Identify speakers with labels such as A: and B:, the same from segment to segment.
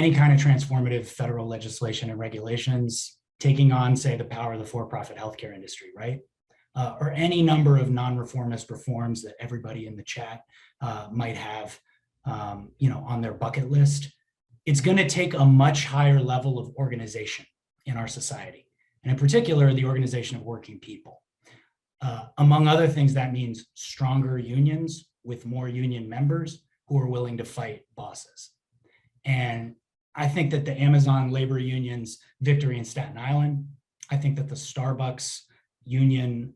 A: any kind of transformative federal legislation and regulations, taking on, say, the power of the for-profit healthcare industry, right? Or any number of non-reformist reforms that everybody in the chat might have, on their bucket list. It's going to take a much higher level of organization in our society, and in particular, the organization of working people. Among other things, that means stronger unions with more union members who are willing to fight bosses. And I think that the Amazon labor union's victory in Staten Island, I think that the Starbucks union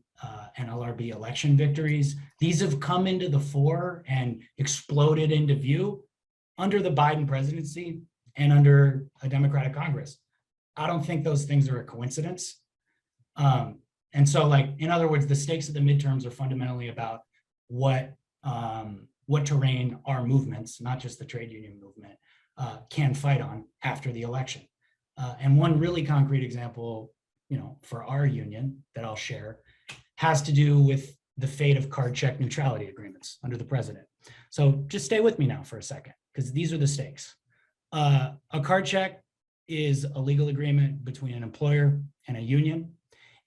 A: and LRB election victories, these have come into the fore and exploded into view under the Biden presidency and under a Democratic Congress. I don't think those things are a coincidence. And so, in other words, the stakes of the midterms are fundamentally about what terrain our movements, not just the trade union movement, can fight on after the election. And one really concrete example, for our union that I'll share has to do with the fate of card check neutrality agreements under the president. So just stay with me now for a second, because these are the stakes. A card check is a legal agreement between an employer and a union,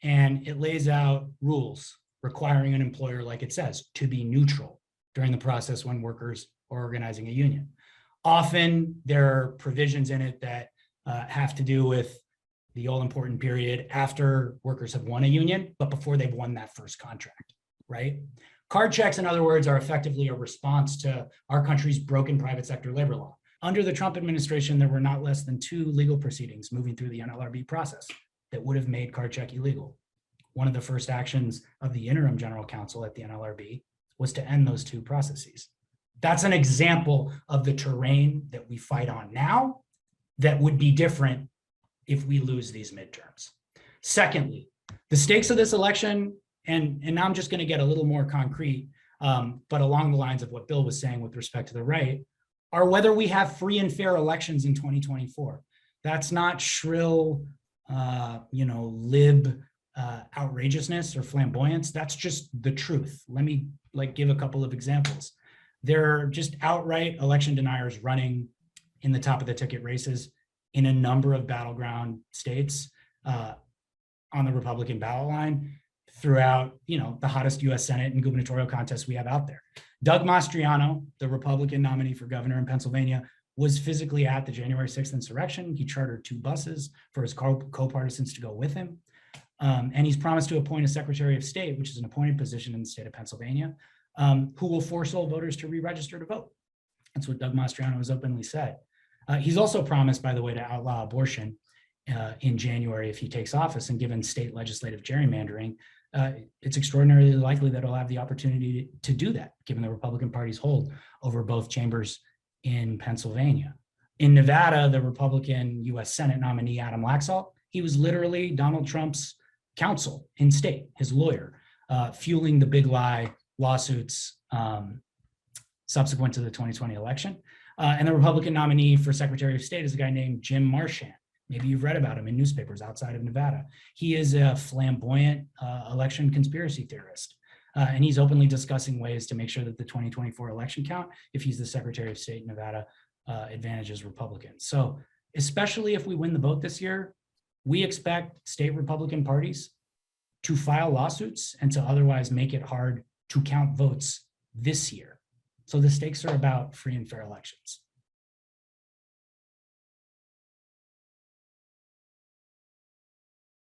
A: and it lays out rules requiring an employer, like it says, to be neutral during the process when workers are organizing a union. Often there are provisions in it that have to do with the all important period after workers have won a union, but before they've won that first contract, right? Card checks, in other words, are effectively a response to our country's broken private sector labor law. Under the Trump administration, there were not less than 2 legal proceedings moving through the NLRB process that would have made card check illegal. One of the first actions of the interim general counsel at the NLRB was to end those 2 processes. That's an example of the terrain that we fight on now that would be different if we lose these midterms. Secondly, the stakes of this election, and now I'm just going to get a little more concrete, but along the lines of what Bill was saying with respect to the right, are whether we have free and fair elections in 2024. That's not shrill, lib outrageousness or flamboyance. That's just the truth. Let me give a couple of examples. There are just outright election deniers running in the top of the ticket races in a number of battleground states on the Republican ballot line throughout, the hottest U.S. Senate and gubernatorial contests we have out there. Doug Mastriano, the Republican nominee for governor in Pennsylvania, was physically at the January 6th insurrection. He chartered 2 buses for his co-partisans to go with him. And he's promised to appoint a Secretary of State, which is an appointed position in the state of Pennsylvania, who will force all voters to re-register to vote. That's what Doug Mastriano has openly said. He's also promised, by the way, to outlaw abortion in January if he takes office, and given state legislative gerrymandering, it's extraordinarily likely that he'll have the opportunity to do that, given the Republican Party's hold over both chambers in Pennsylvania. In Nevada, the Republican U.S. Senate nominee, Adam Laxalt, he was literally Donald Trump's counsel in state, his lawyer, fueling the big lie lawsuits subsequent to the 2020 election. And the Republican nominee for Secretary of State is a guy named Jim Marchand. Maybe you've read about him in newspapers outside of Nevada. He is a flamboyant election conspiracy theorist. And he's openly discussing ways to make sure that the 2024 election count, if he's the Secretary of State in Nevada, advantages Republicans. So especially if we win the vote this year, we expect state Republican parties to file lawsuits and to otherwise make it hard to count votes this year. So the stakes are about free and fair elections.